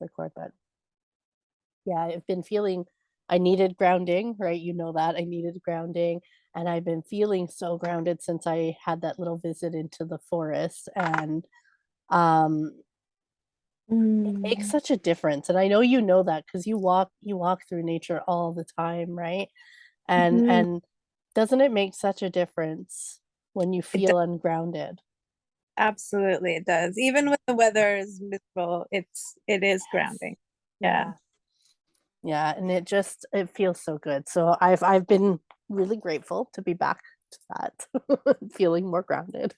record, but yeah, I've been feeling I needed grounding, right? You know that I needed grounding, and I've been feeling so grounded since I had that little visit into the forest, and um, it makes Mm. such a difference. And I know you know that because you walk through nature all the time, right? And Mhm. and doesn't it make such a difference when you It does, feel ungrounded? absolutely it does. Even when the weather is miserable, it is Yes. grounding. Yeah. Yeah. Yeah, and it feels so good. So I've been really grateful to be back to that, feeling more grounded.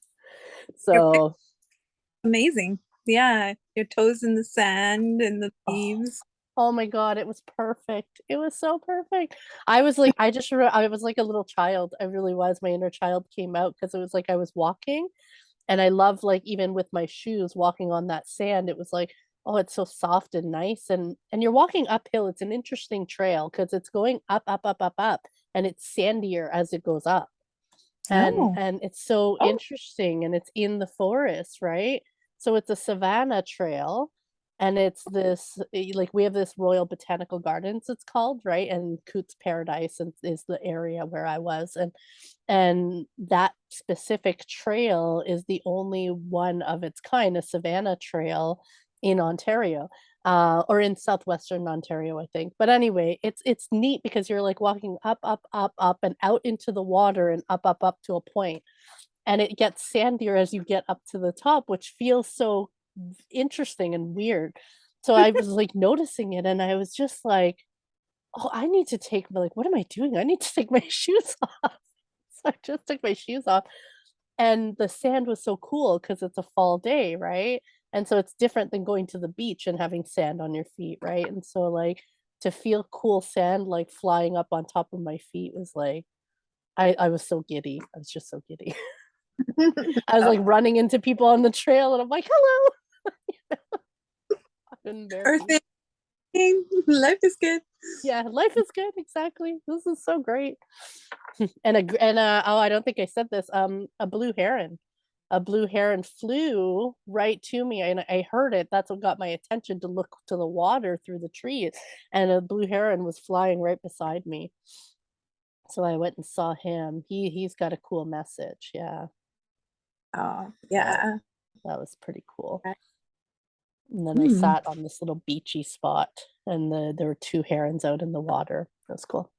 Your pic So, amazing. Yeah, your toes in the sand and the oh, leaves. oh my God, it was perfect. It was so perfect. I was like a little child. I really was. My inner child came out because it was like I was walking and I love like even with my shoes walking on that sand, it was like, oh, it's so soft and nice. And you're walking uphill. It's an interesting trail because it's going up, up, up, up, up, and it's sandier as it goes up. Oh. And it's so Oh. interesting and it's in the forest, right? So it's a savanna trail and it's this like we have this Royal Botanical Gardens it's called, right? And Cootes Paradise is the area where I was and that specific trail is the only one of its kind, a savanna trail in Ontario, or in southwestern Ontario, I think. But anyway, it's neat because you're like walking up, up, up, up, and out into the water and up, up, up to a point, and it gets sandier as you get up to the top, which feels so interesting and weird. So I was like noticing it, and I was just like, "Oh, I need to take like, what am I doing? I need to take my shoes off." So I just took my shoes off, and the sand was so cool because it's a fall day, right? And so it's different than going to the beach and having sand on your feet, right? And so, like, to feel cool sand, like, flying up on top of my feet was like I was so giddy. I was just so giddy. I was, like, Oh, running into people on the trail, and I'm like, "Hello." Earth Embarrassing. is life is good. Yeah, life is good, exactly. This is so great. Oh, I don't think I said this, a blue heron. A blue heron flew right to me, and I heard it. That's what got my attention to look to the water through the trees, and a blue heron was flying right beside me. So I went and saw him. He's got a cool message. Yeah, Oh, that yeah. that was pretty cool. And then I Mm. sat on this little beachy spot, and there were two herons out in the water. That was cool.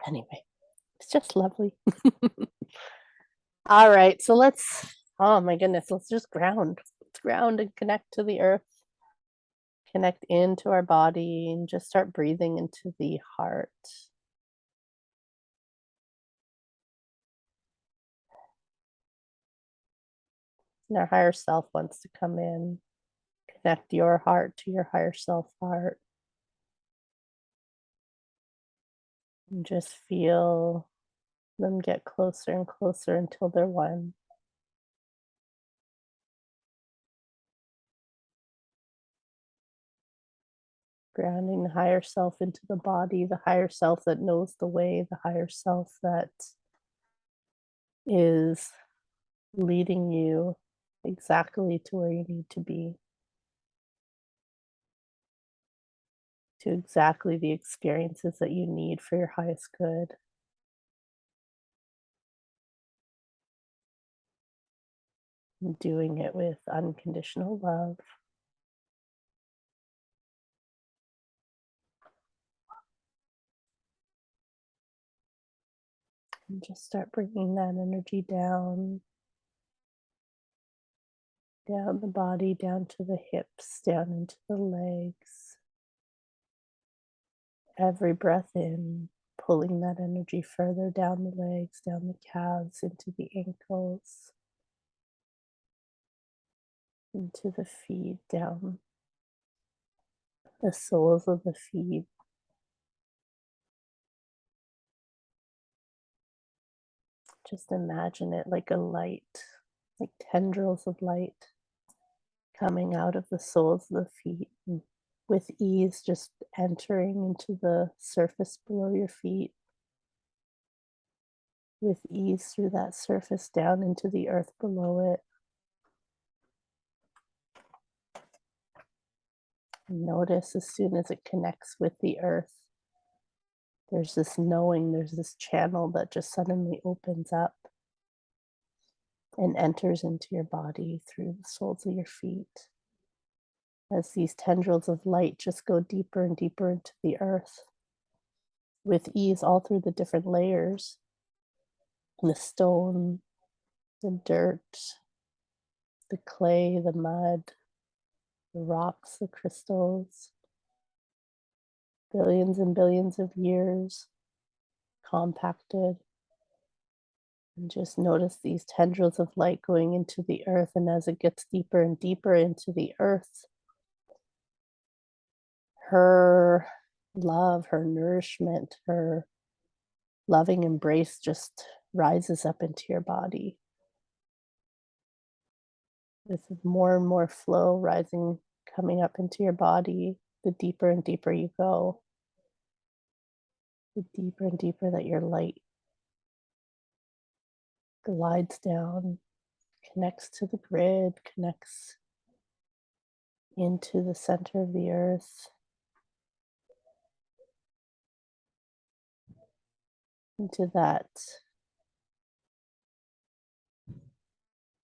Anyway, it's just lovely. All right, so oh my goodness, let's just ground. Let's ground and connect to the earth, connect into our body, and just start breathing into the heart. And our higher self wants to come in, connect your heart to your higher self heart, and just feel them get closer and closer until they're one. Grounding the higher self into the body, the higher self that knows the way, the higher self that is leading you exactly to where you need to be, to exactly the experiences that you need for your highest good. And doing it with unconditional love. And just start bringing that energy down the body, down to the hips, down into the legs. Every breath in, pulling that energy further down the legs, down the calves, into the ankles, into the feet, down the soles of the feet. Just imagine it like a light, like tendrils of light coming out of the soles of the feet and with ease just entering into the surface below your feet, with ease through that surface down into the earth below it, Notice as soon as it connects with the earth, there's this knowing, there's this channel that just suddenly opens up and enters into your body through the soles of your feet as these tendrils of light just go deeper and deeper into the earth with ease all through the different layers, the stone, the dirt, the clay, the mud, the rocks, the crystals, billions and billions of years compacted. And just notice these tendrils of light going into the earth. And as it gets deeper and deeper into the earth, her love, her nourishment, her loving embrace just rises up into your body with more and more flow rising, coming up into your body. The deeper and deeper you go, the deeper and deeper that your light glides down, connects to the grid, connects into the center of the earth, into that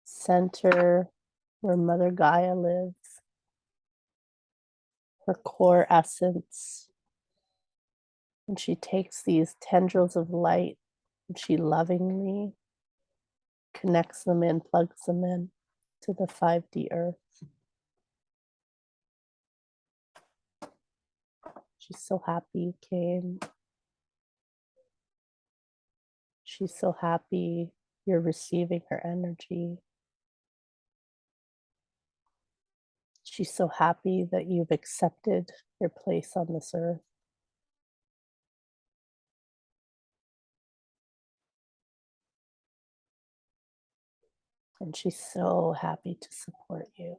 center where Mother Gaia lives, her core essence. And she takes these tendrils of light and she lovingly connects them in, plugs them in to the 5D earth. She's so happy you came. She's so happy you're receiving her energy. She's so happy that you've accepted your place on this earth. And she's so happy to support you.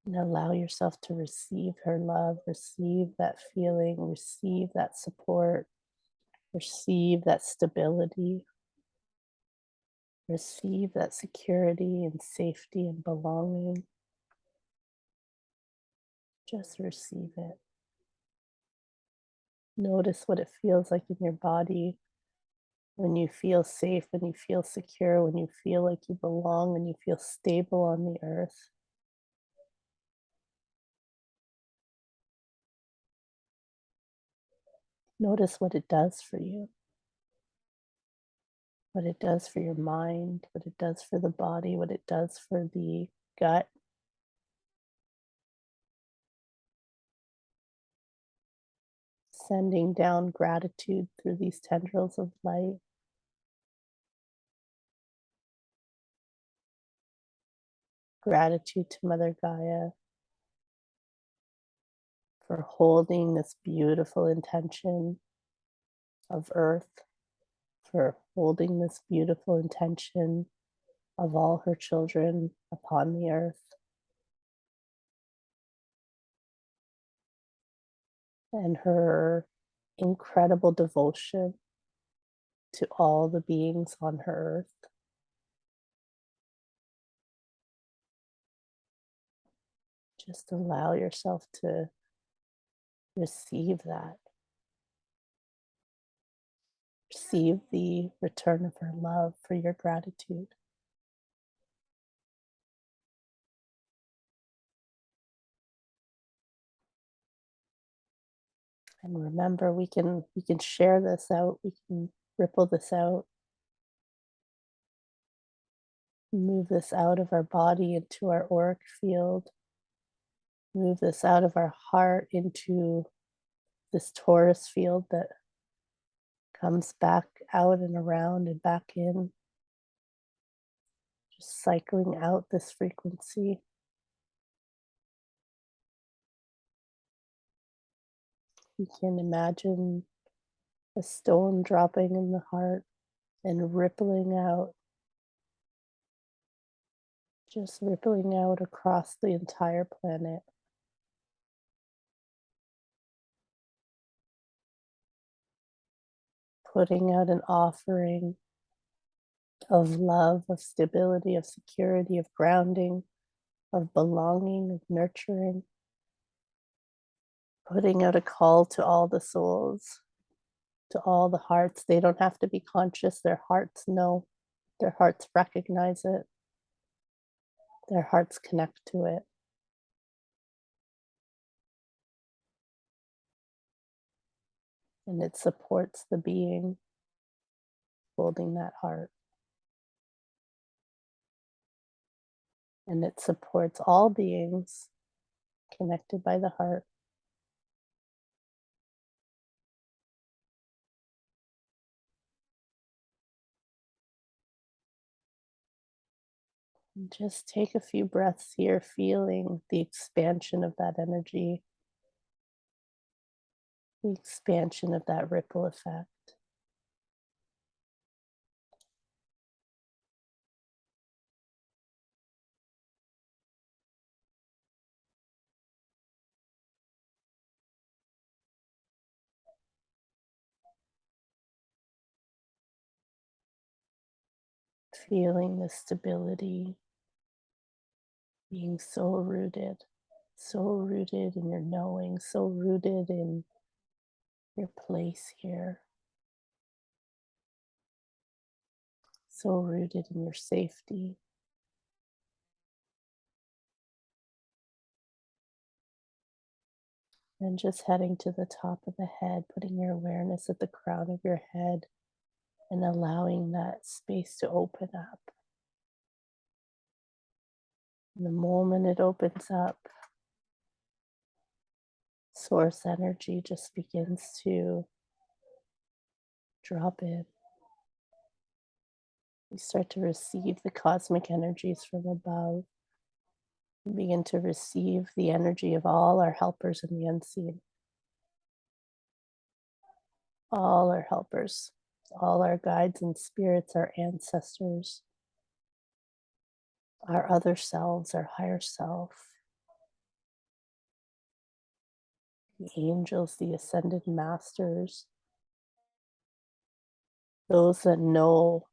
And allow yourself to receive her love, receive that feeling, receive that support, receive that stability, receive that security and safety and belonging. Just receive it. Notice what it feels like in your body when you feel safe, when you feel secure, when you feel like you belong, when you feel stable on the earth. Notice what it does for you, what it does for your mind, what it does for the body, what it does for the gut. Sending down gratitude through these tendrils of light. Gratitude to Mother Gaia for holding this beautiful intention of Earth, for holding this beautiful intention of all her children upon the earth. And her incredible devotion to all the beings on her earth. Just allow yourself to receive that. Receive the return of her love for your gratitude. And remember, we can share this out, we can ripple this out, move this out of our body into our auric field, move this out of our heart into this torus field that comes back out and around and back in. Just cycling out this frequency. You can imagine a stone dropping in the heart and rippling out, just rippling out across the entire planet. Putting out an offering of love, of stability, of security, of grounding, of belonging, of nurturing, putting out a call to all the souls, to all the hearts. They don't have to be conscious, their hearts know, their hearts recognize it, their hearts connect to it. And it supports the being holding that heart. And it supports all beings connected by the heart. And just take a few breaths here, feeling the expansion of that energy, the expansion of that ripple effect. Feeling the stability, being so rooted in your knowing, so rooted in your place here, so rooted in your safety. And just heading to the top of the head, putting your awareness at the crown of your head and allowing that space to open up. And the moment it opens up, source energy just begins to drop in. You start to receive the cosmic energies from above. You begin to receive the energy of all our helpers in the unseen. All our helpers, all our guides and spirits, our ancestors, our other selves, our higher self, the angels, the ascended masters, those that know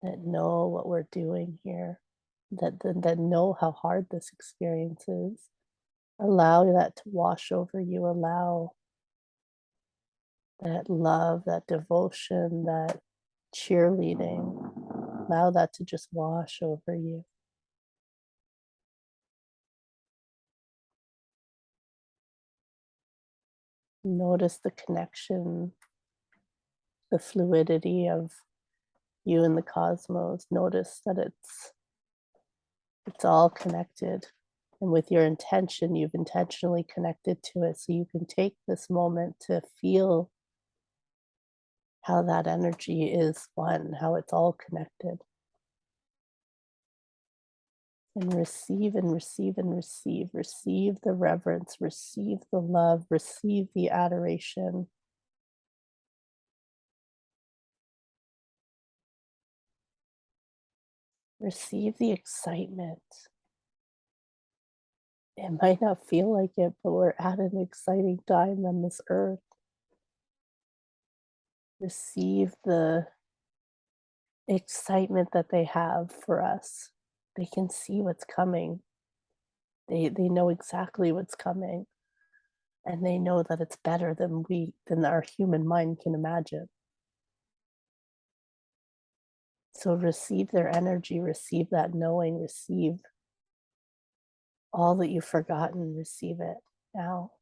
what we're doing here, that know how hard this experience is. Allow that to wash over you. Allow that love, that devotion, that cheerleading, allow that to just wash over you. Notice the connection, the fluidity of you and the cosmos. Notice that it's all connected. And with your intention, you've intentionally connected to it. So you can take this moment to feel how that energy is one, how it's all connected. And receive and receive and receive. Receive the reverence, receive the love, receive the adoration. Receive the excitement. It might not feel like it, but we're at an exciting time on this earth. Receive the excitement that they have for us. They can see what's coming. They know exactly what's coming. And they know that it's better than our human mind can imagine. So receive their energy, receive that knowing, receive all that you've forgotten, receive it now.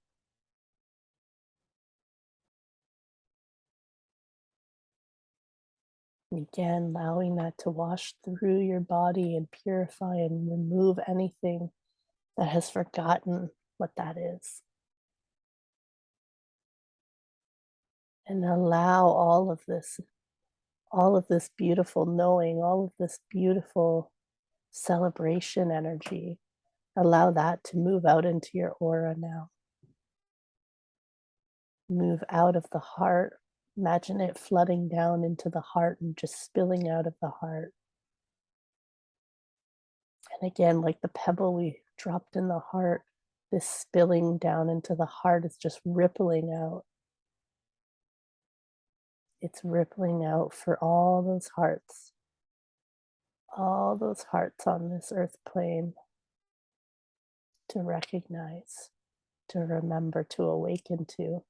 And again, allowing that to wash through your body and purify and remove anything that has forgotten what that is. And allow all of this beautiful knowing, all of this beautiful celebration energy, allow that to move out into your aura now. Move out of the heart. Imagine it flooding down into the heart and just spilling out of the heart. And again, like the pebble we dropped in the heart, this spilling down into the heart is just rippling out. It's rippling out for all those hearts, all those hearts on this earth plane to recognize, to remember, to awaken to.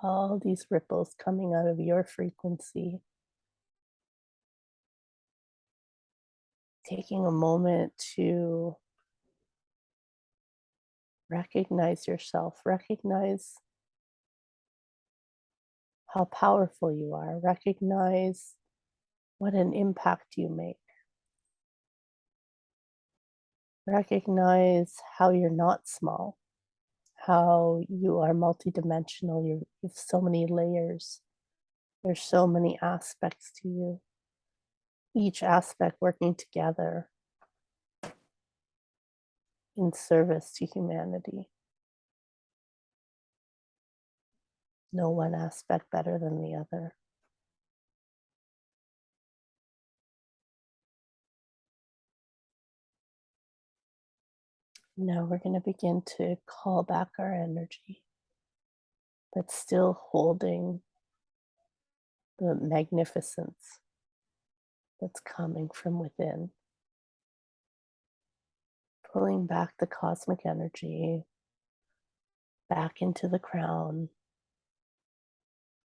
All these ripples coming out of your frequency. Taking a moment to recognize yourself, recognize how powerful you are, recognize what an impact you make, recognize how you're not small, how you are multidimensional, you have so many layers, there's so many aspects to you, each aspect working together in service to humanity. No one aspect better than the other. Now we're going to begin to call back our energy, but still holding the magnificence that's coming from within. Pulling back the cosmic energy back into the crown,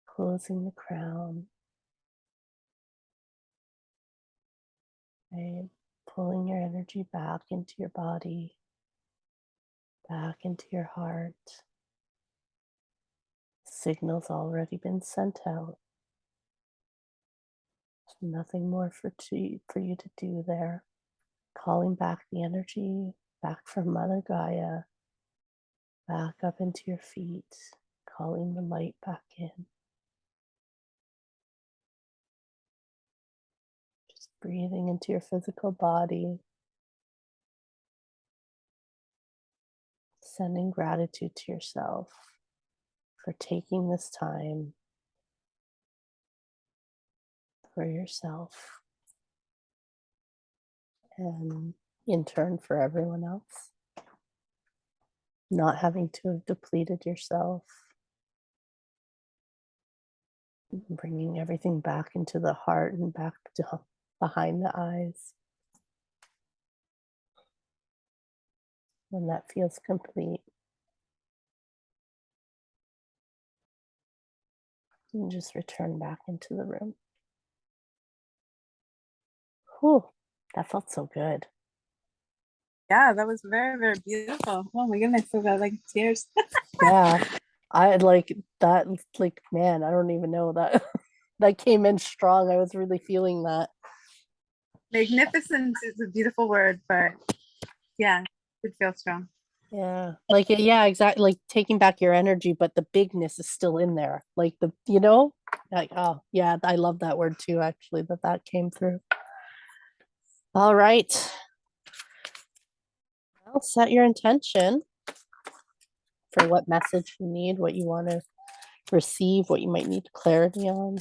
closing the crown, right? Pulling your energy back into your body, back into your heart. Signals already been sent out. There's nothing more for you to do there. Calling back the energy back from Mother Gaia, back up into your feet, calling the light back in. Just breathing into your physical body, sending gratitude to yourself for taking this time for yourself and in turn for everyone else. Not having to have depleted yourself, bringing everything back into the heart and back to behind the eyes. When that feels complete, and just return back into the room. Whew, that felt so good. Yeah, that was very, very beautiful. Oh my goodness, I got like tears. Yeah, I like that. Like, man, I don't even know that that came in strong. I was really feeling that. Magnificent is a beautiful word, but yeah, it feels strong. Yeah, like yeah, exactly. Like taking back your energy, but the bigness is still in there. Like like oh yeah, I love that word too. Actually, that came through. All right, well, set your intention for what message you need, what you want to receive, what you might need clarity on.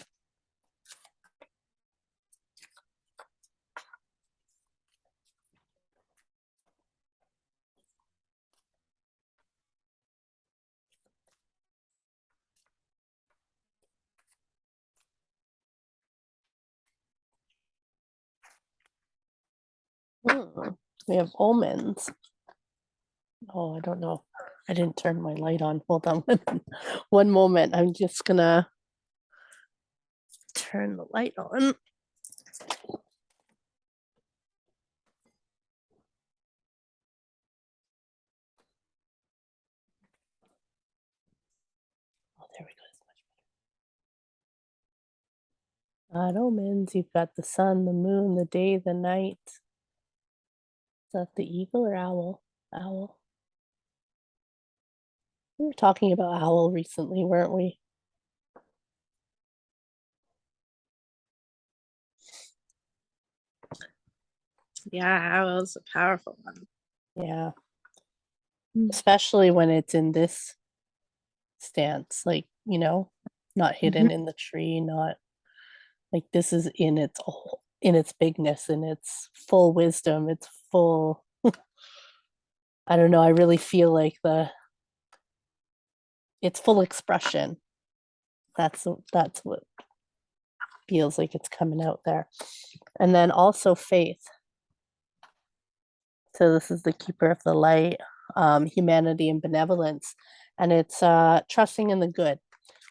We have omens. Oh, I don't know. I didn't turn my light on. Hold on one moment. I'm just gonna turn the light on. Oh, there we go. Omens, you've got the sun, the moon, the day, the night. Is that the eagle or owl? Owl. We were talking about owl recently, weren't we? Yeah, that was a powerful one. Yeah. Especially when it's in this stance, like, not hidden in the tree, not like this is in its bigness, in its full wisdom, its full I don't know, I really feel like it's full expression. That's what feels like it's coming out there. And then also faith. So this is the keeper of the light, humanity and benevolence. And it's trusting in the good.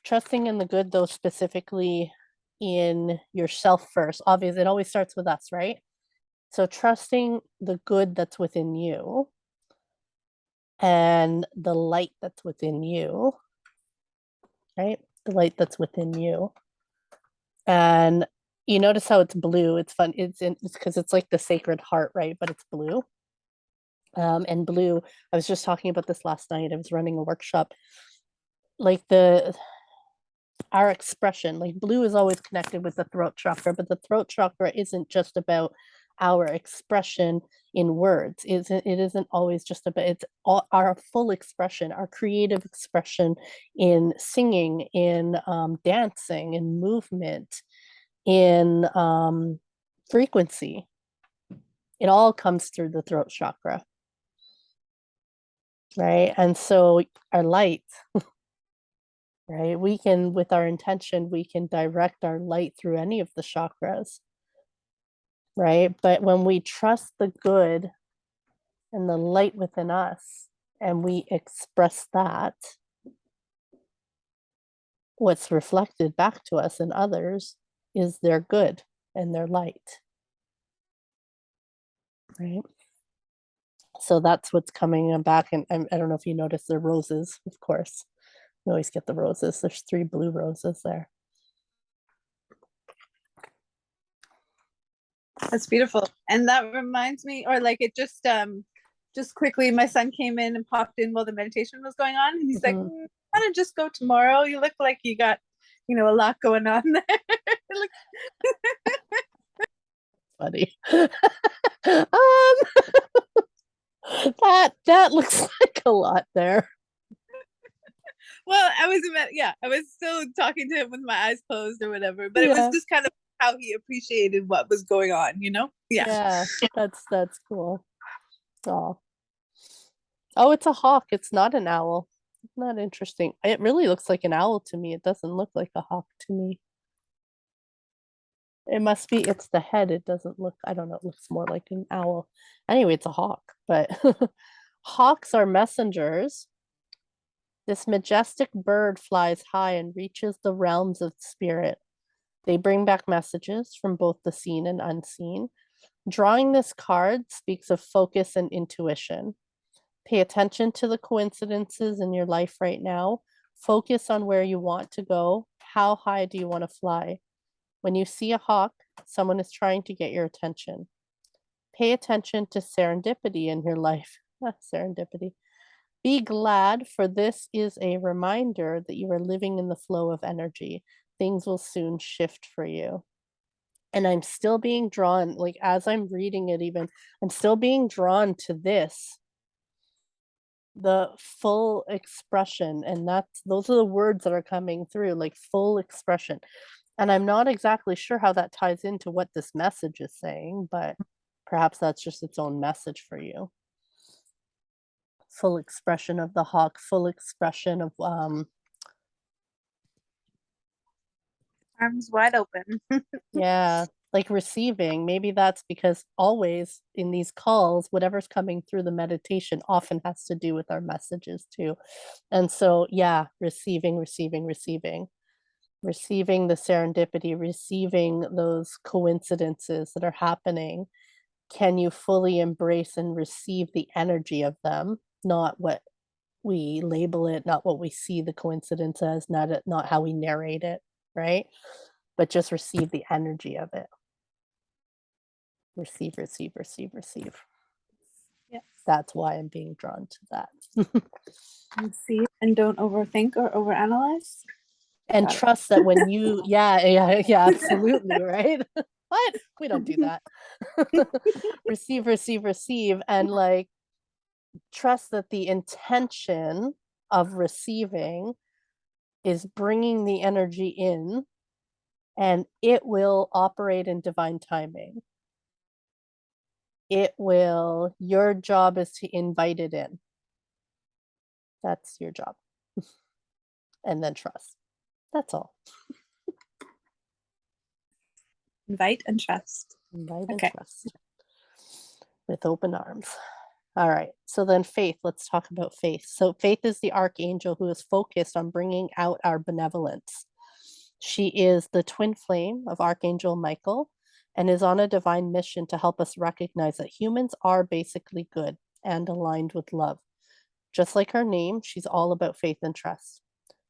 Trusting in the good, though, specifically in yourself first. Obviously, it always starts with us, right? So trusting the good that's within you and the light that's within you, right? The light that's within you. And you notice how it's blue. It's fun. It's because it's like the Sacred Heart, right? But it's blue. And blue, I was just talking about this last night. I was running a workshop. Like our expression, like blue is always connected with the throat chakra, but the throat chakra isn't just about our expression in words. It isn't always just about, it's all our full expression, our creative expression in singing, in dancing, in movement, in frequency. It all comes through the throat chakra, right? And so our light, right? We can, with our intention, we can direct our light through any of the chakras, right? But when we trust the good and the light within us and we express that, what's reflected back to us and others is their good and their light, right? So that's what's coming back. And I don't know if you noticed the roses, of course. You always get the roses. There's 3 blue roses there. That's beautiful. And that reminds me, or like it just quickly, my son came in and popped in while the meditation was going on. And he's like, Mhm. why don't just go tomorrow? You look like you got, a lot going on there. Like, Funny. That looks like a lot there. well, I was still talking to him with my eyes closed or whatever, but it was Yeah. just kind of how he appreciated what was going on, you know? Yeah. Yeah, that's cool. Oh. Oh, it's a hawk. It's not an owl. Not interesting. It really looks like an owl to me. It doesn't look like a hawk to me. It must be, it's the head. It doesn't look, I don't know, it looks more like an owl. Anyway, it's a hawk, but hawks are messengers. This majestic bird flies high and reaches the realms of spirit. They bring back messages from both the seen and unseen. Drawing this card speaks of focus and intuition. Pay attention to the coincidences in your life right now. Focus on where you want to go. How high do you want to fly? When you see a hawk, someone is trying to get your attention. Pay attention to serendipity in your life. Serendipity. Be glad, for this is a reminder that you are living in the flow of energy. Things will soon shift for you. And I'm still being drawn, like as I'm reading it, even, I'm still being drawn to this, the full expression. And those are the words that are coming through, like full expression. And I'm not exactly sure how that ties into what this message is saying, but perhaps that's just its own message for you. Full expression of the hawk, full expression of Arms wide open. yeah, like receiving. Maybe that's because always in these calls, whatever's coming through the meditation often has to do with our messages too. And so, yeah, receiving, receiving, receiving, receiving the serendipity, receiving those coincidences that are happening. Can you fully embrace and receive the energy of them, not what we label it, not what we see the coincidence as, not how we narrate it, right? But just receive the energy of it. Receive, receive, receive, receive. Yeah. That's why I'm being drawn to that. And see and don't overthink or overanalyze. And Got it. trust that when you, yeah, absolutely, right? What? We don't do that. Receive, receive, receive, and like trust that the intention of receiving is bringing the energy in, and it will operate in divine timing. Your job is to invite it in. That's your job. and then trust. That's all. Invite and trust. Invite and Okay. trust with open arms. All right. So then faith, let's talk about faith. So faith is the archangel who is focused on bringing out our benevolence. She is the twin flame of Archangel Michael and is on a divine mission to help us recognize that humans are basically good and aligned with love. Just like her name, she's all about faith and trust.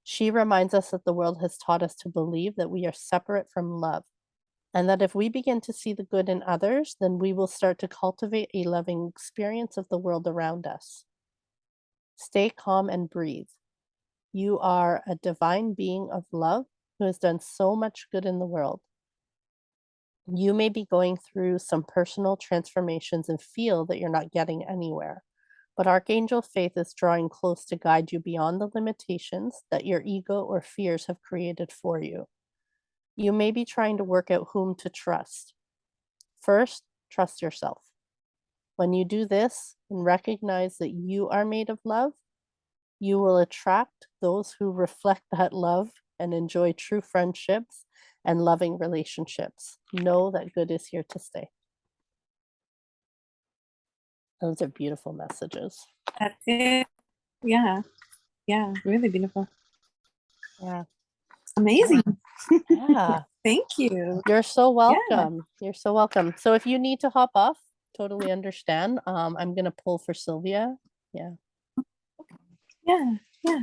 She reminds us that the world has taught us to believe that we are separate from love, and that if we begin to see the good in others, then we will start to cultivate a loving experience of the world around us. Stay calm and breathe. You are a divine being of love who has done so much good in the world. You may be going through some personal transformations and feel that you're not getting anywhere. But Archangel Faith is drawing close to guide you beyond the limitations that your ego or fears have created for you. You may be trying to work out whom to trust. First, trust yourself. When you do this and recognize that you are made of love, you will attract those who reflect that love and enjoy true friendships and loving relationships. Know that good is here to stay. Those are beautiful messages. That's it. Yeah. Yeah. Really beautiful. Yeah. Amazing. Yeah. Thank you. You're so welcome. You're so welcome. So if you need to hop off, totally understand. I'm gonna pull for Sylvia. Yeah. Yeah. Yeah.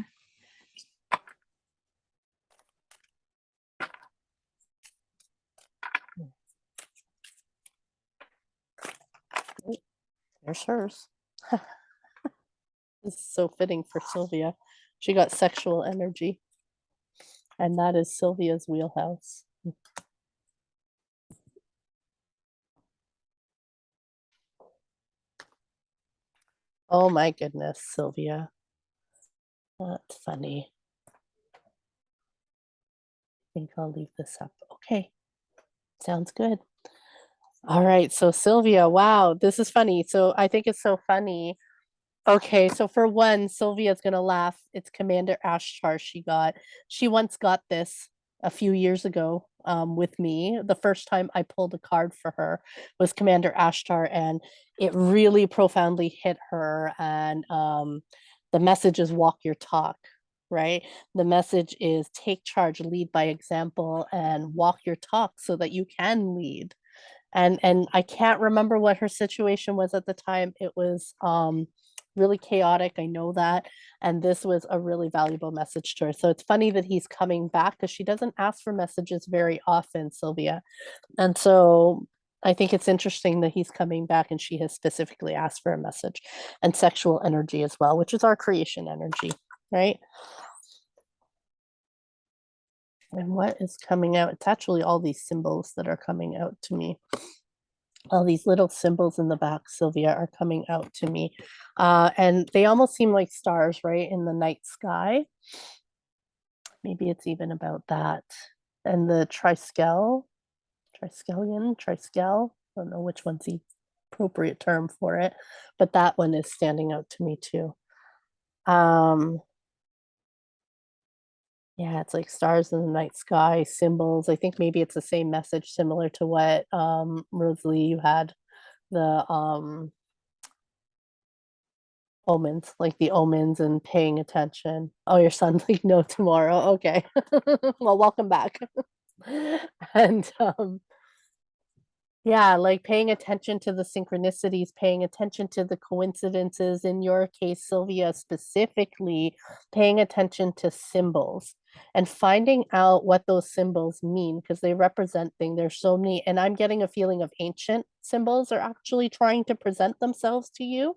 There's hers. This is so fitting for Sylvia. She got sexual energy, and that is Sylvia's wheelhouse. Oh my goodness, Sylvia. That's funny. I think I'll leave this up. Okay. Sounds good. All right. So Sylvia, wow, this is funny. So I think it's so funny. Okay, so for one, Sylvia's gonna laugh. It's Commander Ashtar she got. She once got this a few years ago with me. The first time I pulled a card for her was Commander Ashtar, and it really profoundly hit her. And the message is walk your talk, right? The message is take charge, lead by example, and walk your talk so that you can lead. And I can't remember what her situation was at the time. It was really chaotic. I know that. And this was a really valuable message to her. So it's funny that he's coming back because she doesn't ask for messages very often, Sylvia. And so I think it's interesting that he's coming back and she has specifically asked for a message, and sexual energy as well, which is our creation energy, right? And what is coming out? It's actually all these symbols that are coming out to me. All these little symbols in the back, Sylvia, are coming out to me. And they almost seem like stars, right, in the night sky. Maybe it's even about that. And the triskel, triskel, I don't know which one's the appropriate term for it, but that one is standing out to me too. Yeah, it's like stars in the night sky, symbols. I think maybe it's the same message similar to what Rosalie you had, the omens, like the omens and paying attention. Oh, your son's like no tomorrow. Okay. Well, welcome back. And yeah, like paying attention to the synchronicities, paying attention to the coincidences. In your case, Sylvia, specifically paying attention to symbols and finding out what those symbols mean because they represent things. There's so many, and I'm getting a feeling of ancient symbols are actually trying to present themselves to you.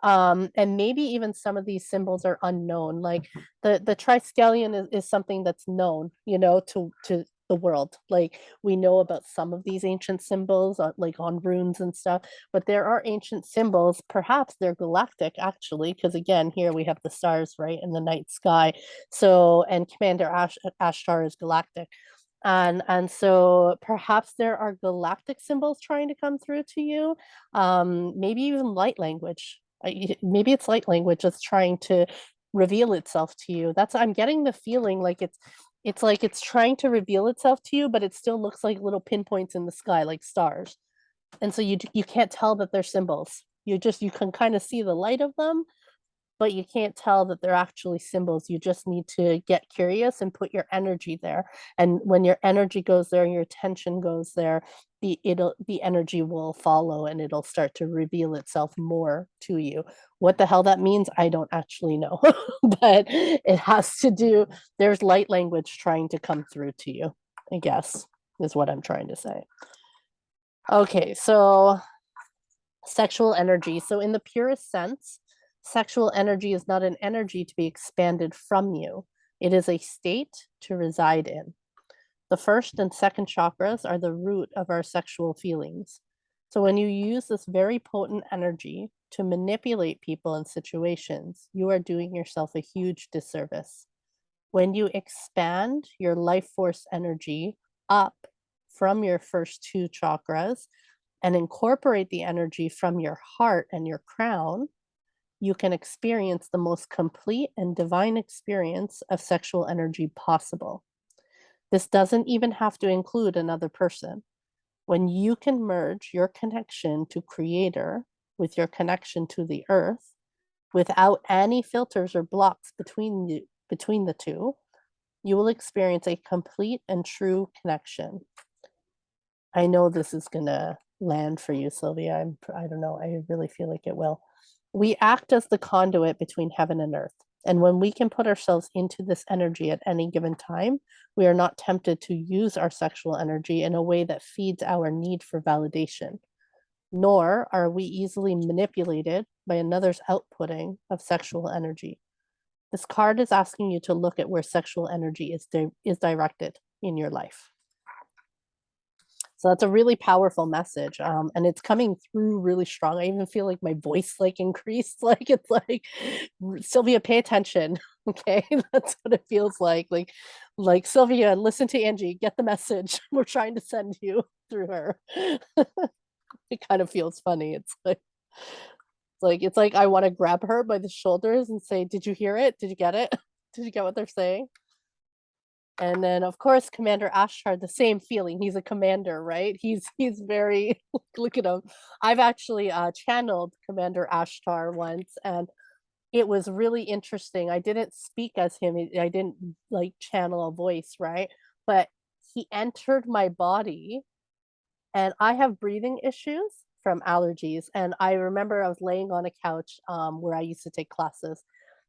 And maybe even some of these symbols are unknown. Like the triskelion is something that's known, you know, to the world. Like we know about some of these ancient symbols, like on runes and stuff, but there are ancient symbols. Perhaps they're galactic, actually, because again, here we have the stars, right, in the night sky. So, and Commander Ashtar is galactic. And so perhaps there are galactic symbols trying to come through to you, maybe even light language. Maybe it's light language that's trying to reveal itself to you. That's I'm getting the feeling like it's like it's trying to reveal itself to you, but it still looks like little pinpoints in the sky, like stars. And so you can't tell that they're symbols. You can kind of see the light of them, but you can't tell that they're actually symbols. You just need to get curious and put your energy there. And when your energy goes there and your attention goes there, the energy will follow and it'll start to reveal itself more to you. What the hell that means, I don't actually know. But it has to do, there's light language trying to come through to you, I guess, is what I'm trying to say. Okay, so sexual energy. So in the purest sense, sexual energy is not an energy to be expanded from you. It is a state to reside in. The first and second chakras are the root of our sexual feelings. So when you use this very potent energy to manipulate people and situations, you are doing yourself a huge disservice. When you expand your life force energy up from your first two chakras and incorporate the energy from your heart and your crown, you can experience the most complete and divine experience of sexual energy possible. This doesn't even have to include another person. When you can merge your connection to Creator with your connection to the earth without any filters or blocks between the two, you will experience a complete and true connection. I know this is going to land for you, Sylvia. I don't know. I really feel like it will. We act as the conduit between heaven and earth. And when we can put ourselves into this energy at any given time, we are not tempted to use our sexual energy in a way that feeds our need for validation, nor are we easily manipulated by another's outputting of sexual energy. This card is asking you to look at where sexual energy is directed in your life. So that's a really powerful message. And it's coming through really strong. I even feel like my voice like increased. Like it's like, Sylvia, pay attention. Okay. That's what it feels like Sylvia, listen to Angie, get the message. We're trying to send you through her. It kind of feels funny. It's like I want to grab her by the shoulders and say, did you hear it? Did you get it? Did you get what they're saying? And then of course Commander Ashtar, the same feeling. He's a commander, right? He's very look at him. I've actually channeled Commander Ashtar once, and it was really interesting. I didn't speak as him. I didn't like channel a voice, right? But he entered my body, and I have breathing issues from allergies. And I remember I was laying on a couch where I used to take classes,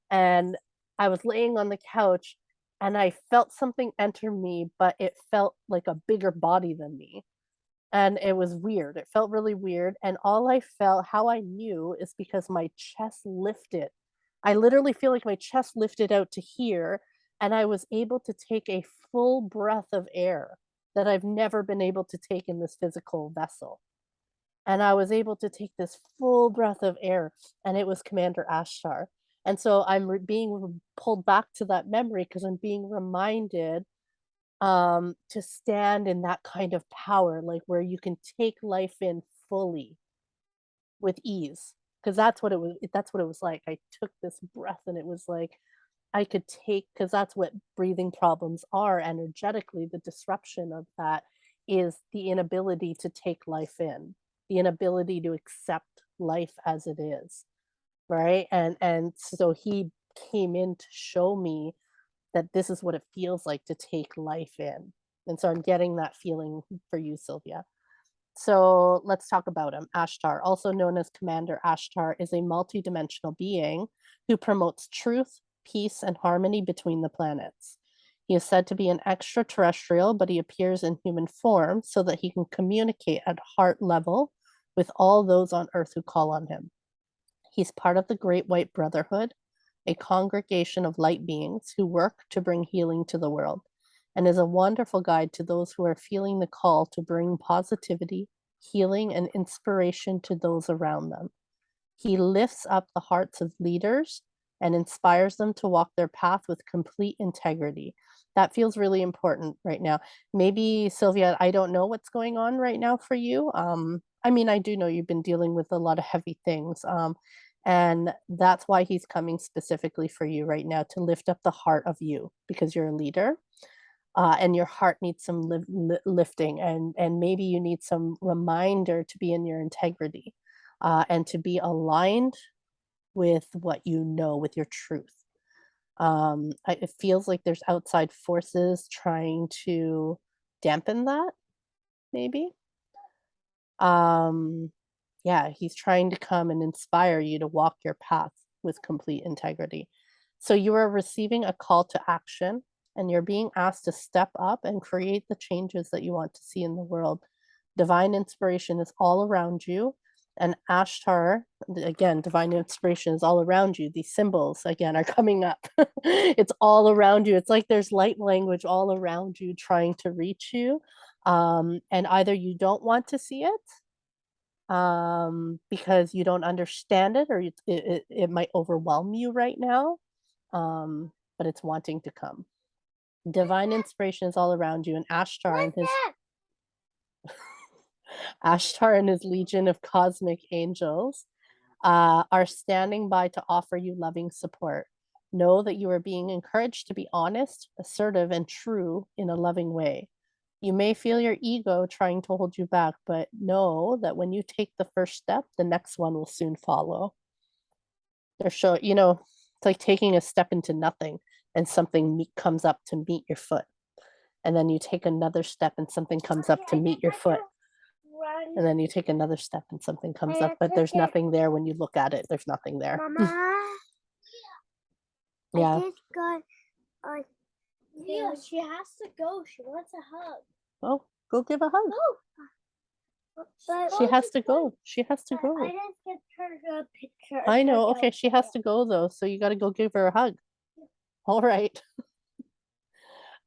and I was laying on the couch and I felt something enter me, but it felt like a bigger body than me. And it was weird. It felt really weird. And all I felt, how I knew, is because my chest lifted. I literally feel like my chest lifted out to here, and I was able to take a full breath of air that I've never been able to take in this physical vessel. And I was able to take this full breath of air, and it was Commander Ashtar. And so I'm being pulled back to that memory because I'm being reminded to stand in that kind of power, like where you can take life in fully with ease. Because that's what it was like. I took this breath and it was like I could take, because that's what breathing problems are energetically. The disruption of that is the inability to take life in, the inability to accept life as it is, right? And so he came in to show me that this is what it feels like to take life in. And so I'm getting that feeling for you, Sylvia. So let's talk about him. Ashtar, also known as Commander Ashtar, is a multidimensional being who promotes truth, peace, and harmony between the planets. He is said to be an extraterrestrial, but he appears in human form so that he can communicate at heart level with all those on Earth who call on him. He's part of the Great White Brotherhood, a congregation of light beings who work to bring healing to the world, and is a wonderful guide to those who are feeling the call to bring positivity, healing, and inspiration to those around them. He lifts up the hearts of leaders and inspires them to walk their path with complete integrity. That feels really important right now. Maybe, Sylvia, I don't know what's going on right now for you. I mean, I do know you've been dealing with a lot of heavy things. And that's why he's coming specifically for you right now, to lift up the heart of you, because you're a leader. And your heart needs some lifting, and maybe you need some reminder to be in your integrity, and to be aligned with what you know, with your truth. It feels like there's outside forces trying to dampen that, maybe. Um, yeah, he's trying to come and inspire you to walk your path with complete integrity. So you are receiving a call to action, and you're being asked to step up and create the changes that you want to see in the world. Divine inspiration is all around you. And Ashtar, again, divine inspiration is all around you. These symbols, again, are coming up. It's all around you. It's like there's light language all around you trying to reach you. And either you don't want to see it, because you don't understand it, or it might overwhelm you right now, but it's wanting to come. Divine inspiration is all around you, and Ashtar and his legion of cosmic angels are standing by to offer you loving support. Know that you are being encouraged to be honest, assertive, and true in a loving way. You may feel your ego trying to hold you back, but know that when you take the first step, the next one will soon follow. They're showing, it's like taking a step into nothing, and something comes up to meet your foot. And then you take another step and something comes up to meet your foot. And then you take another step and something comes up, but there's nothing there when you look at it. There's nothing there. Mama, Yeah. I just got yeah, she has to go. She wants a hug. Oh, go give a hug. Oh, but She has to go. She has to I go. didn't get her a picture. I know. Okay, she has to go though, so you got to go give her a hug. All right.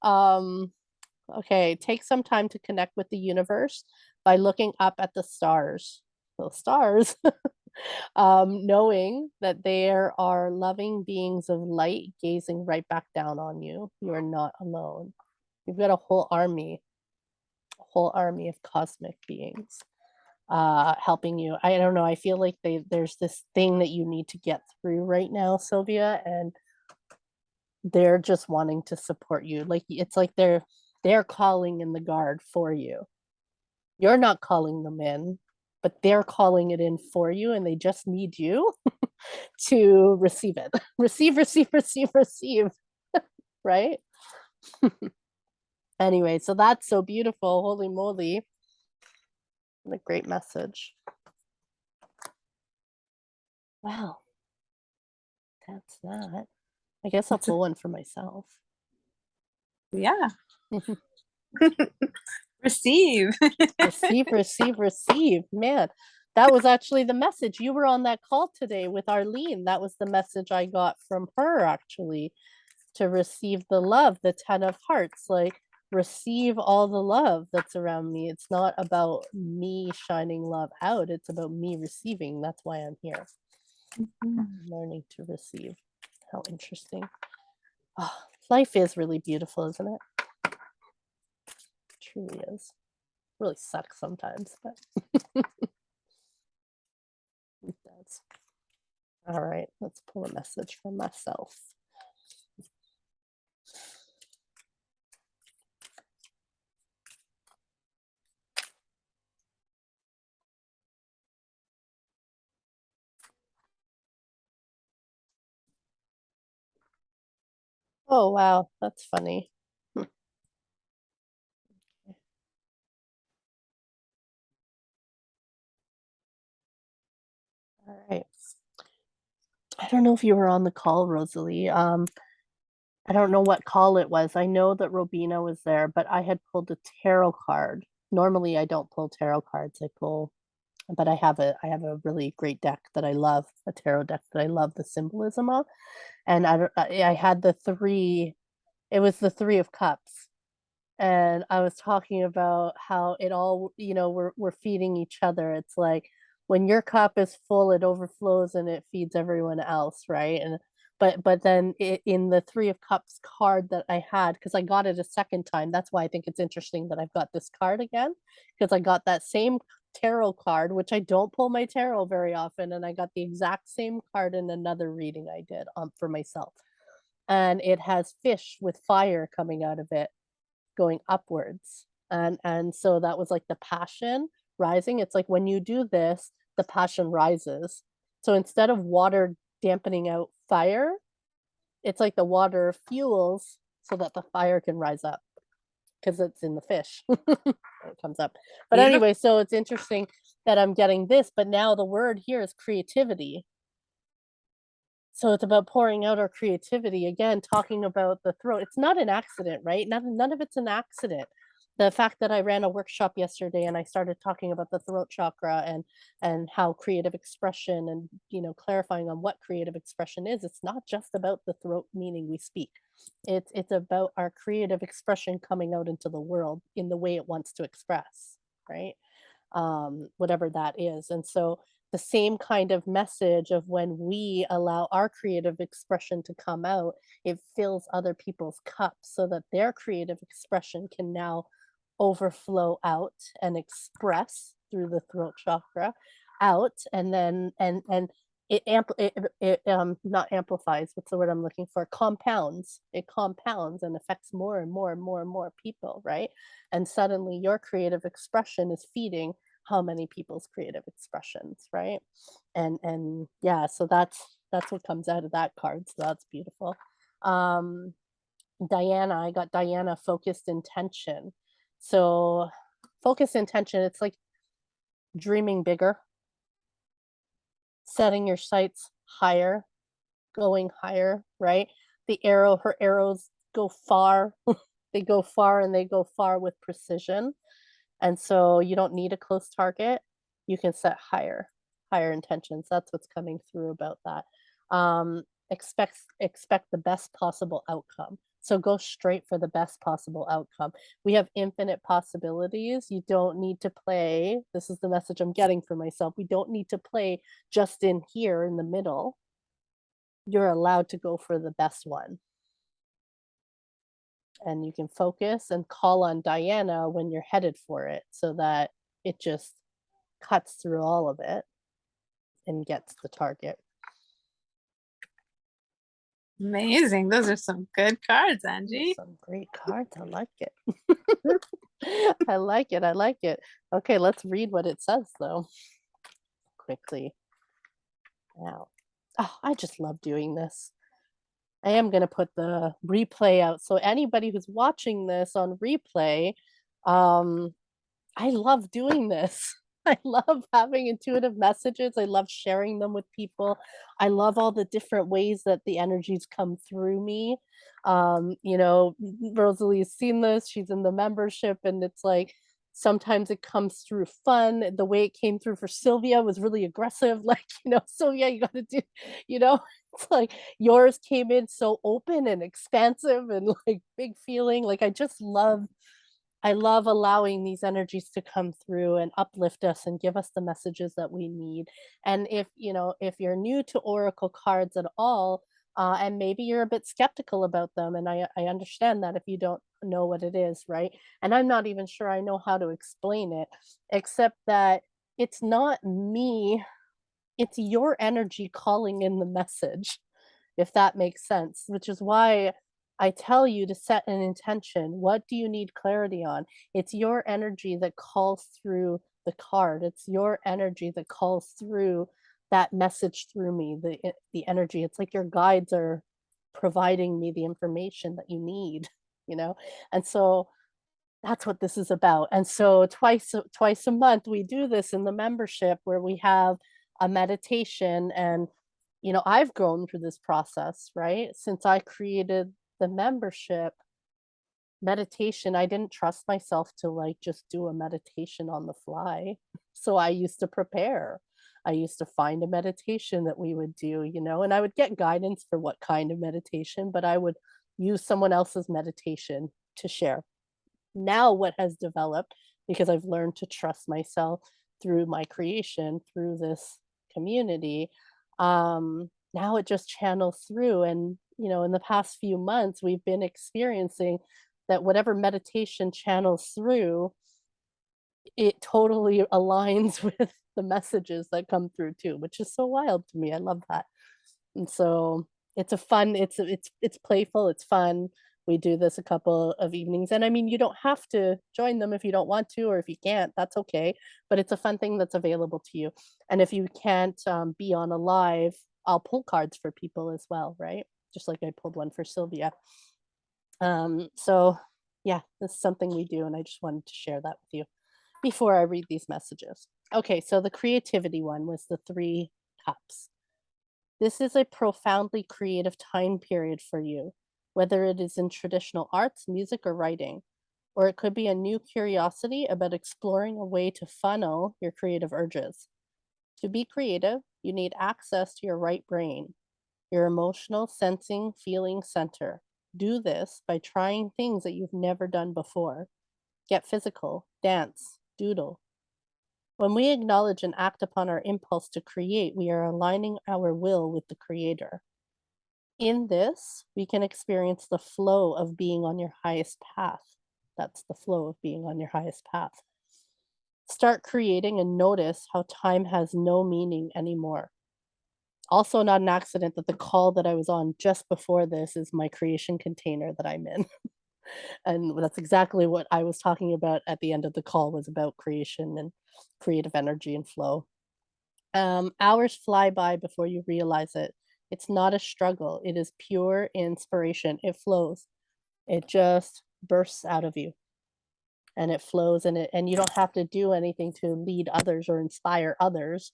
Okay, take some time to connect with the universe by looking up at the stars. The stars. Knowing that there are loving beings of light gazing right back down on you. You are not alone. You've got a whole army of cosmic beings helping you. I don't know. I feel like there's this thing that you need to get through right now, Sylvia, and they're just wanting to support you. Like it's like they're calling in the guard for you. You're not calling them in, but they're calling it in for you, and they just need you to receive it. Receive, receive, receive, receive. Right? Anyway, so that's so beautiful. Holy moly. What a great message. Wow. That's that. I guess I'll pull one for myself. Yeah. Receive. Receive, receive, receive. Man, that was actually the message. You were on that call today with Arlene. That was the message I got from her, actually, to receive the love, the 10 of hearts. Like, receive all the love that's around me. It's not about me shining love out, it's about me receiving. That's why I'm here. Learning to receive. How interesting. Oh, life is really beautiful, isn't it? It truly is. Really sucks sometimes, but it does. All right, let's pull a message from myself. Oh, wow, that's funny. All right. I don't know if you were on the call, Rosalie. I don't know what call it was. I know that Robina was there, but I had pulled a tarot card. Normally I don't pull tarot cards. But I have a really great deck that I love, a tarot deck that I love the symbolism of. And I had the three, it was the 3 of Cups. And I was talking about how it all, we're feeding each other. It's like when your cup is full, it overflows and it feeds everyone else, right? And but then in the 3 of Cups card that I had, because I got it a second time, that's why I think it's interesting that I've got this card again, because I got that same tarot card, which I don't pull my tarot very often, and I got the exact same card in another reading I did for myself. And it has fish with fire coming out of it going upwards. And so that was like the passion rising. It's like when you do this, the passion rises. So instead of water dampening out fire, it's like the water fuels so that the fire can rise up because it's in the fish. It comes up. But Beautiful. anyway, so it's interesting that I'm getting this, but now the word here is creativity. So it's about pouring out our creativity, again, talking about the throat. It's not an accident, right? None of it's an accident. The fact that I ran a workshop yesterday and I started talking about the throat chakra and how creative expression and, you know, clarifying on what creative expression is, it's not just about the throat meaning we speak. It's about our creative expression coming out into the world in the way it wants to express, right? Whatever that is. And so the same kind of message of when we allow our creative expression to come out, it fills other people's cups so that their creative expression can now overflow out and express through the throat chakra out, and then it not amplifies, what's the word I'm looking for, compounds. It compounds and affects more and more and more and more people, right? And suddenly your creative expression is feeding how many people's creative expressions, right? And yeah, so that's what comes out of that card. So that's beautiful. um Diana, I got Diana, focused intention. So focused intention, it's like dreaming bigger, setting your sights higher, going higher, right? Her arrows go far. They go far, and they go far with precision. And so you don't need a close target. You can set higher intentions. That's what's coming through about that. Expect the best possible outcome. So go straight for the best possible outcome. We have infinite possibilities. You don't need to play. This is the message I'm getting for myself. We don't need to play just in here in the middle. You're allowed to go for the best one. And you can focus and call on Diana when you're headed for it so that it just cuts through all of it and gets the target. Amazing. Those are some good cards, Those are Angie. some great cards. I like it. I like it. I like it. Okay, let's read what it says though. Quickly. Now. Oh, I just love doing this. I am going to put the replay out. So anybody who's watching this on replay, I love doing this. I love having intuitive messages. I love sharing them with people. I love all the different ways that the energies come through me. You know, Rosalie's seen this. She's in the membership, and it's like sometimes it comes through fun. The way it came through for Sylvia was really aggressive. Like, you know, Sylvia, you got to do, you know, it's like yours came in so open and expansive and like big feeling. Like I love allowing these energies to come through and uplift us and give us the messages that we need. And if, you know, if you're new to Oracle cards at all, and maybe you're a bit skeptical about them, and I understand that if you don't know what it is, right? And I'm not even sure I know how to explain it, except that it's not me, it's your energy calling in the message, if that makes sense, which is why I tell you to set an intention. What do you need clarity on? It's your energy that calls through the card. It's your energy that calls through that message through me, the energy. It's like your guides are providing me the information that you need, you know? And so that's what this is about. And so twice a month we do this in the membership where we have a meditation. And you know, I've grown through this process, right? Since I created the membership, meditation, I didn't trust myself to like just do a meditation on the fly. So I used to prepare. I used to find a meditation that we would do, you know, and I would get guidance for what kind of meditation, but I would use someone else's meditation to share. Now, what has developed, because I've learned to trust myself through my creation, through this community, now it just channels through. And, you know, in the past few months, we've been experiencing that whatever meditation channels through, it totally aligns with the messages that come through too, which is so wild to me. I love that. And so it's a fun, it's playful, it's fun. We do this a couple of evenings. And I mean, you don't have to join them if you don't want to, or if you can't, that's okay. But it's a fun thing that's available to you. And if you can't be on a live, I'll pull cards for people as well, right? Just like I pulled one for Sylvia. So yeah, this is something we do, and I just wanted to share that with you before I read these messages. Okay, so the creativity one was the 3 cups. This is a profoundly creative time period for you, whether it is in traditional arts, music, or writing, or it could be a new curiosity about exploring a way to funnel your creative urges. To be creative, you need access to your right brain, your emotional, sensing, feeling center. Do this by trying things that you've never done before. Get physical, dance, doodle. When we acknowledge and act upon our impulse to create, we are aligning our will with the Creator. In this, we can experience the flow of being on your highest path. That's the flow of being on your highest path. Start creating and notice how time has no meaning anymore. Also, not an accident that the call that I was on just before this is my creation container that I'm in. And that's exactly what I was talking about at the end of the call, was about creation and creative energy and flow. Hours fly by before you realize it. It's not a struggle. It is pure inspiration. It flows. It just bursts out of you, and it flows, and you don't have to do anything to lead others or inspire others.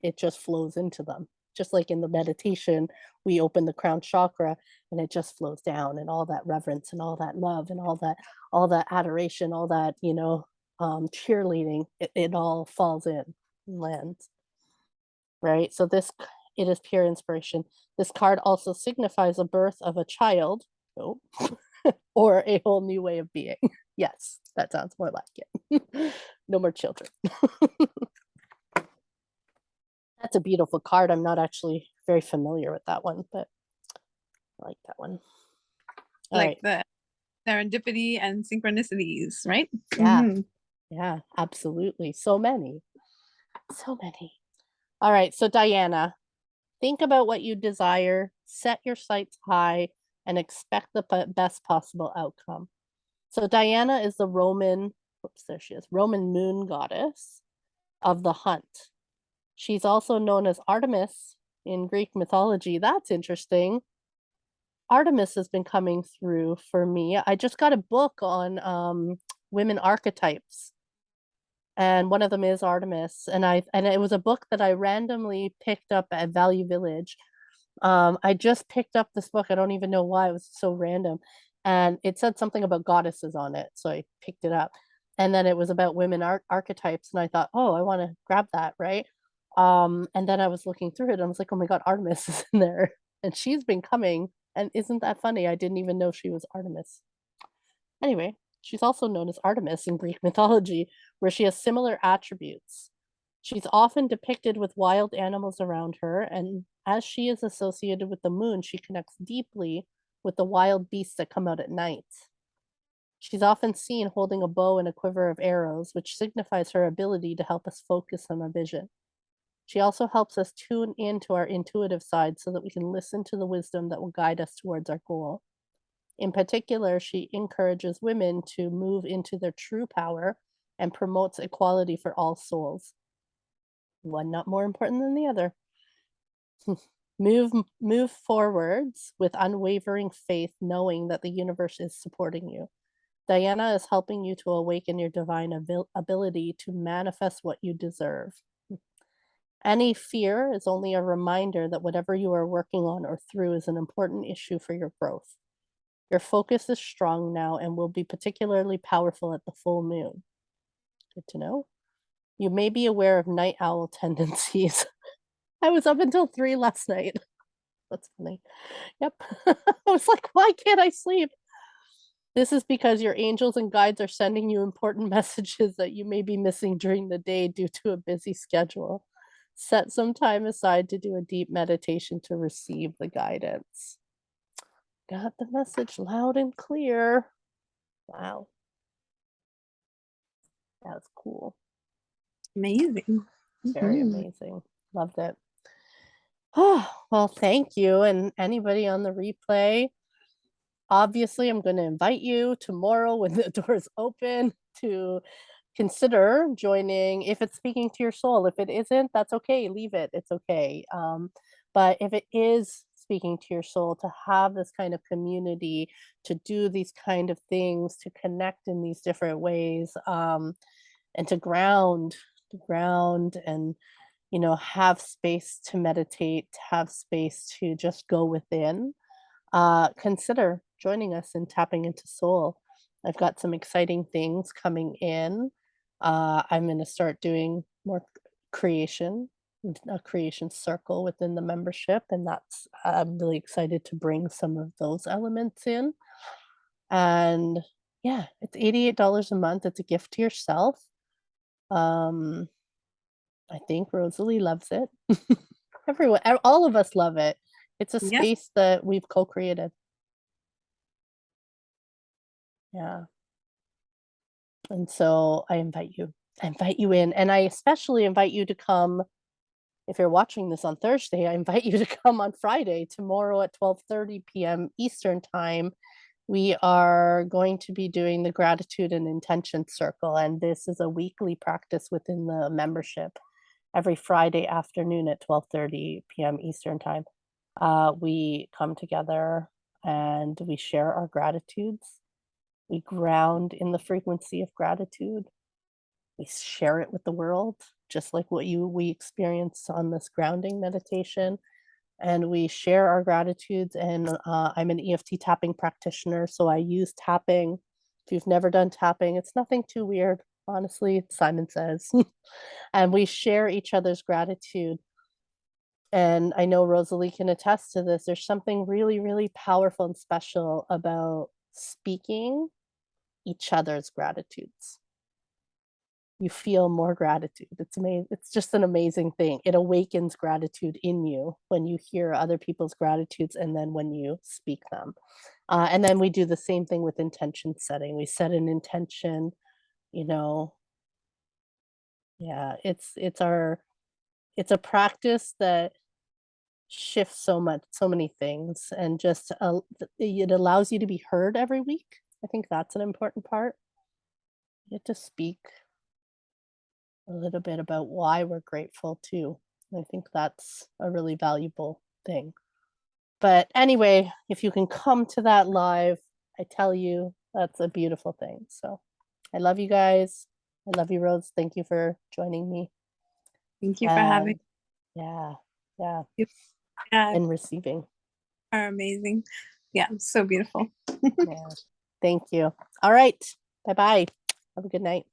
It just flows into them. Just like in the meditation, we open the crown chakra and it just flows down, and all that reverence and all that love and all that adoration, all that, cheerleading, it all falls in and lands, right? So it is pure inspiration. This card also signifies the birth of a child, oh, or a whole new way of being. Yes, that sounds more like it. No more children. That's a beautiful card. I'm not actually very familiar with that one, but I like that one. All Like right. the serendipity and synchronicities, right? Yeah. Mhm. Yeah, absolutely. So many. So many. All right. So, Diana, think about what you desire, set your sights high, and expect the best possible outcome. So, Diana is the Roman, oops, there she is, Roman moon goddess of the hunt. She's also known as Artemis in Greek mythology. That's interesting. Artemis has been coming through for me. I just got a book on women archetypes, and one of them is Artemis. And it was a book that I randomly picked up at Value Village. I just picked up this book. I don't even know why. It was so random, and it said something about goddesses on it, so I picked it up. And then it was about women archetypes, and I thought, oh, I want to grab that, right? And then I was looking through it, and I was like, oh my god, Artemis is in there, and she's been coming. And isn't that funny? I didn't even know she was Artemis. Anyway, she's also known as Artemis in Greek mythology, where she has similar attributes. She's often depicted with wild animals around her, and as she is associated with the moon, she connects deeply with the wild beasts that come out at night. She's often seen holding a bow and a quiver of arrows, which signifies her ability to help us focus on a vision. She also helps us tune into our intuitive side so that we can listen to the wisdom that will guide us towards our goal. In particular, she encourages women to move into their true power and promotes equality for all souls. One not more important than the other. Move forwards with unwavering faith, knowing that the universe is supporting you. Diana is helping you to awaken your divine ability to manifest what you deserve. Any fear is only a reminder that whatever you are working on or through is an important issue for your growth. Your focus is strong now and will be particularly powerful at the full moon. Good to know. You may be aware of night owl tendencies. I was up until 3 last night. That's funny. Yep. I was like, why can't I sleep? This is because your angels and guides are sending you important messages that you may be missing during the day due to a busy schedule. Set some time aside to do a deep meditation to receive the guidance. Got the message loud and clear. Wow. That's cool. Amazing. Very Mhm. amazing. Loved it. Oh, well, thank you. And anybody on the replay, obviously, I'm going to invite you tomorrow when the doors open to consider joining if it's speaking to your soul. If it isn't, that's okay. Leave it. It's okay. But if it is speaking to your soul, to have this kind of community, to do these kind of things, to connect in these different ways, and to ground and have space to meditate, to have space to just go within, consider joining us in tapping into soul. I've got some exciting things coming in. I'm going to start doing more creation, a creation circle within the membership, and that's I'm really excited to bring some of those elements in. And yeah, it's $88 a month. It's a gift to yourself. Um, I think Rosalie loves it. Everyone, all of us love it. It's a Yes. space that we've co-created. Yeah. And so I invite you. I invite you in, and I especially invite you to come. If you're watching this on Thursday, I invite you to come on Friday, tomorrow at 12:30 p.m. Eastern time. We are going to be doing the gratitude and intention circle, and this is a weekly practice within the membership. Every Friday afternoon at 12:30 p.m. Eastern time, we come together and we share our gratitudes. We ground in the frequency of gratitude. We share it with the world, just like what we experience on this grounding meditation. And we share our gratitudes. And I'm an EFT tapping practitioner, so I use tapping. If you've never done tapping, it's nothing too weird, honestly, Simon says. And we share each other's gratitude. And I know Rosalie can attest to this. There's something really, really powerful and special about speaking each other's gratitudes. You feel more gratitude. It's amazing. It's just an amazing thing. It awakens gratitude in you when you hear other people's gratitudes and then when you speak them. And then we do the same thing with intention setting. We set an intention, you know, yeah, it's a practice that shifts so many things, and just it allows you to be heard every week. I think that's an important part. You get to speak a little bit about why we're grateful too. I think that's a really valuable thing. But anyway, if you can come to that live, I tell you, that's a beautiful thing. So I love you guys. I love you, Rose. Thank you for joining me. Thank you for having Yeah, yeah, me. Yeah, and receiving. are amazing. Yeah, so beautiful. Yeah. Thank you. All right. Bye-bye. Have a good night.